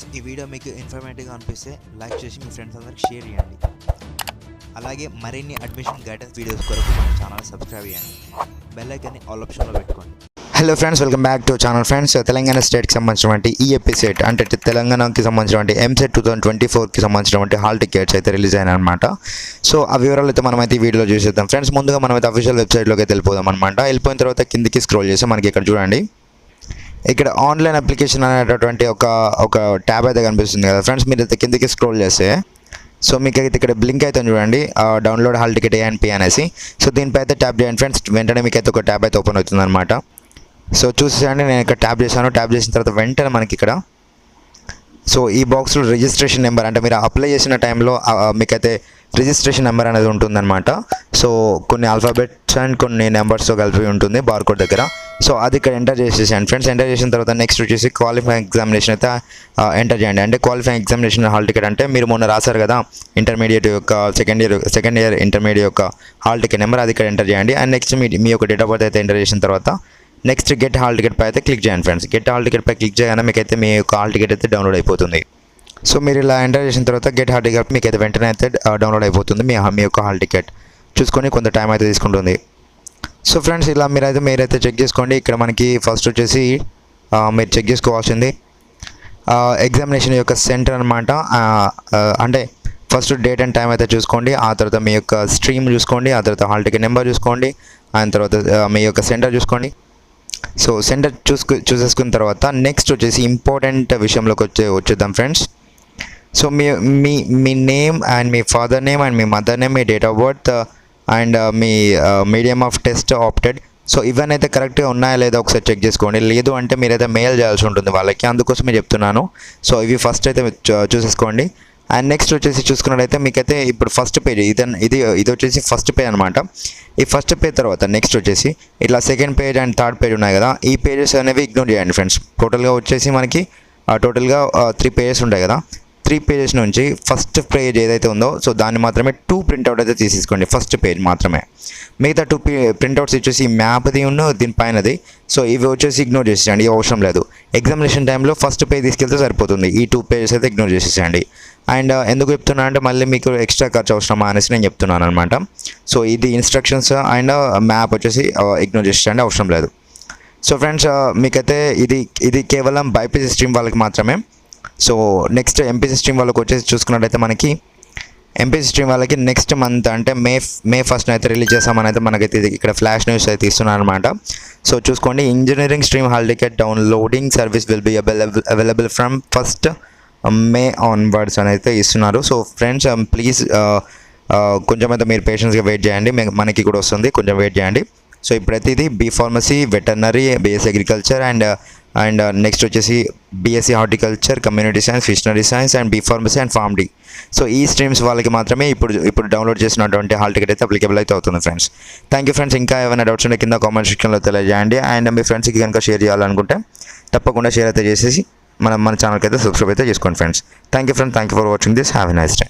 Friends, ఈ video మీకు ఇన్ఫర్మేటివ్గా అనిపిస్తే లైక్ చేసి మీ ఫ్రెండ్స్ అందరికి షేర్ చేయండి. అలాగే మరిన్ని అడ్మిషన్ గైడెన్స్ వీడియోస్ కొరకు మన ఛానల్ సబ్స్క్రైబ్ చేయండి. బెల్ ఐకాన్ని ఆల్ ఆప్షన్లో పెట్టుకోండి. Hello friends, welcome back to channel. Friends, Telangana స్టేట్కి సంబంధించినటువంటి ఈ ఎపిసెట్ అంటే తెలంగాణకి సంబంధించినటువంటి ఎంసెట్ 2024కి సంబంధించినటువంటి హాల్ టికెట్స్ అయితే రిలీజ్ అయినాయి అనమాట. సో ఆ వివరాలు అయితే మనమైతే ఈ వీడియోలో చూసేద్దాం. ఫ్రెండ్స్, ముందుగా మనమైతే అఫీషియల్ వెబ్సైట్లోకి అయితే వెళ్ళిపోదాం అనమాట. వెళ్ళిపోయిన తర్వాత కిందికి స్క్రోల్ చేసి మనకి ఇక్కడ చూడండి, ఇక్కడ ఆన్లైన్ అప్లికేషన్ అనేటటువంటి ఒక ట్యాబ్ అయితే కనిపిస్తుంది కదా ఫ్రెండ్స్. మీరు అయితే కిందికి స్క్రోల్ చేస్తే సో మీకు అయితే ఇక్కడ బ్లింక్ అయితే చూడండి, డౌన్లోడ్ హాల్ టికెట్ ఏఎన్పి అనేసి. సో దీనిపై అయితే ట్యాప్ చేయండి ఫ్రెండ్స్. వెంటనే మీకు అయితే ఒక ట్యాబ్ అయితే ఓపెన్ అవుతుంది అనమాట. సో చూసేయండి, నేను ఇక్కడ ట్యాప్ చేశాను. ట్యాప్ చేసిన తర్వాత వెంటనే మనకి ఇక్కడ సో ఈ బాక్స్లో రిజిస్ట్రేషన్ నెంబర్ అంటే మీరు అప్లై చేసిన టైంలో మీకైతే రిజిస్ట్రేషన్ నెంబర్ అనేది ఉంటుందన్నమాట. సో కొన్ని ఆల్ఫాబెట్స్ అండ్ కొన్ని నెంబర్స్తో కలిపి ఉంటుంది బార్కోడ్ దగ్గర. సో అది ఇక్కడ ఎంటర్ చేసేసాను ఫ్రెండ్స్. ఎంటర్ చేసిన తర్వాత నెక్స్ట్ వచ్చేసి క్వాలిఫైయింగ్ ఎగ్జామినేషన్ అయితే ఎంటర్ చేయండి. అంటే క్వాలిఫైయింగ్ ఎగ్జామినేషన్ హాల్ టికెట్ అంటే మీరు మొన్న రాశారు కదా ఇంటర్మీడియట్ యొక్క సెకండ్ ఇయర్ ఇంటర్మీడియట్ యొక్క హాల్ టికెట్ నెంబర్, అది ఇక్కడ ఎంటర్ చేయండి. అండ్ నెక్స్ట్ మీ యొక్క డేట్ ఆఫ్ బర్త్ అయితే ఎంటర్ చేసిన తర్వాత నెక్స్ట్ గెట్ హాల్ టికెట్ పై అయితే క్లిక్ చేయండి ఫ్రెండ్స్. గెట్ హాల్ టికెట్ పై క్లిక్ చేయగానే మీకైతే మీ యొక్క హాల్ టికెట్ అయితే డౌన్లోడ్ అయిపోతుంది. సో మీరు ఇలా ఎంటర్ చేసిన తర్వాత గెట్ హాల్ టికెట్ మీకు అయితే వెంటనే అయితే డౌన్లోడ్ అయిపోతుంది మీ యొక్క హాల్ టికెట్. చూసుకొని కొంత టైం అయితే తీసుకుంటుంది. సో ఫ్రెండ్స్, ఇలా మీరైతే చెక్ చేసుకోండి. ఇక్కడ మనకి ఫస్ట్ వచ్చేసి మీరు చెక్ చేసుకోవాల్సింది ఎగ్జామినేషన్ యొక్క సెంటర్ అనమాట. అంటే ఫస్ట్ డేట్ అండ్ టైం అయితే చూసుకోండి. ఆ తర్వాత మీ యొక్క స్ట్రీమ్ చూసుకోండి. ఆ తర్వాత హాల్ టికెట్ నెంబర్ చూసుకోండి. ఆ తర్వాత మీ యొక్క సెంటర్ చూసుకోండి. సో సెంటర్ చూసేసుకున్న తర్వాత నెక్స్ట్ వచ్చేసి ఇంపార్టెంట్ విషయంలోకి వచ్చేద్దాం friends. So me name and me father name and me mother name, me date of birth and me medium of test opted. So ఇవన్నీ అయితే కరెక్ట్గా ఉన్నాయా లేదా ఒకసారి చెక్ చేసుకోండి. లేదు అంటే మీరైతే మెయిల్ చేయాల్సి ఉంటుంది వాళ్ళకి, అందుకోసమే చెప్తున్నాను. సో ఇవి ఫస్ట్ అయితే చూసేసుకోండి. అండ్ నెక్స్ట్ వచ్చేసి చూసుకున్నట్టయితే మీకైతే ఇప్పుడు ఫస్ట్ పేజ్ ఇది వచ్చేసి ఫస్ట్ పేజ్ అనమాట. ఈ ఫస్ట్ పేజ్ తర్వాత నెక్స్ట్ వచ్చేసి ఇట్లా second page and third page ఉన్నాయి కదా, ఈ పేజెస్ అనేవి ఇగ్నోర్ చేయండి ఫ్రెండ్స్. టోటల్గా వచ్చేసి మనకి టోటల్గా 3 పేజెస్ ఉంటాయి కదా. 3 పేజెస్ నుంచి ఫస్ట్ పేజ్ ఏదైతే ఉందో సో దాన్ని మాత్రమే 2 ప్రింట్అవుట్ అయితే తీసేసుకోండి. ఫస్ట్ పేజ్ మాత్రమే. మిగతా 2 ప్రింట్అవుట్స్ వచ్చేసి మ్యాప్ది ఉన్న దీనిపైనది. సో ఇవి వచ్చేసి ఇగ్నోర్ చేసేయండి, అవసరం లేదు. ఎగ్జామినేషన్ టైంలో ఫస్ట్ పేజ్ తీసుకెళ్తే సరిపోతుంది. ఈ 2 పేజెస్ అయితే ఇగ్నోర్ చేసేయండి. అండ్ ఎందుకు చెప్తున్నా అంటే మళ్ళీ మీకు ఎక్స్ట్రా ఖర్చు అవసరమా అనేసి నేను చెప్తున్నాను అనమాట. సో ఇది ఇన్స్ట్రక్షన్స్ అండ్ మ్యాప్ వచ్చేసి ఇగ్నోర్ చేసేయండి, అవసరం లేదు. సో ఫ్రెండ్స్, మీకైతే ఇది కేవలం బైపీసీ స్ట్రీమ్ వాళ్ళకి మాత్రమే. సో నెక్స్ట్ ఎంపీసీ స్ట్రీమ్ వాళ్ళకి వచ్చేసి చూసుకున్నట్టయితే మనకి ఎంపీసీ స్ట్రీమ్ వాళ్ళకి నెక్స్ట్ మంత్ అంటే మే 1st అయితే రిలీజ్ చేస్తామని అయితే మనకైతే ఇక్కడ ఫ్లాష్ న్యూస్ అయితే ఇస్తున్నాను అనమాట. సో చూసుకోండి, engineering stream hall ticket downloading service will be available from 1st May onwards అని అయితే ఇస్తున్నారు. సో ఫ్రెండ్స్, ప్లీజ్ కొంచెం అయితే మీరు పేషెన్స్గా వెయిట్ చేయండి, మనకి కూడా వస్తుంది, కొంచెం వెయిట్ చేయండి. సో ఇప్పుడైతే ఇది B pharmacy, veterinary, BSc agriculture and next వచ్చేసి BSc horticulture, community science, fishery science and B pharmacy and pharm D. So ఈ స్ట్రీమ్స్ వాళ్ళకి మాత్రమే ఇప్పుడు డౌన్లోడ్ చేసినటువంటి హాల్ టికెట్ అయితే అప్లికేబుల్ అయితే అవుతుంది ఫ్రెండ్స్. Thank you friends. ఇంకా ఏమైనా డౌట్స్ ఉంటే కింద కామెంట్ సెక్షన్లో తెలియజేయండి. అండ్ మీ ఫ్రెండ్స్కి కనుక షేర్ చేయాలనుకుంటే తప్పకుండా షేర్ అయితే చేసేసి మన ఛానల్కి అయితే సబ్స్క్రైబ్ అయితే చేసుకోండి friends. Thank you friends. Thank you for watching this. Have a nice day.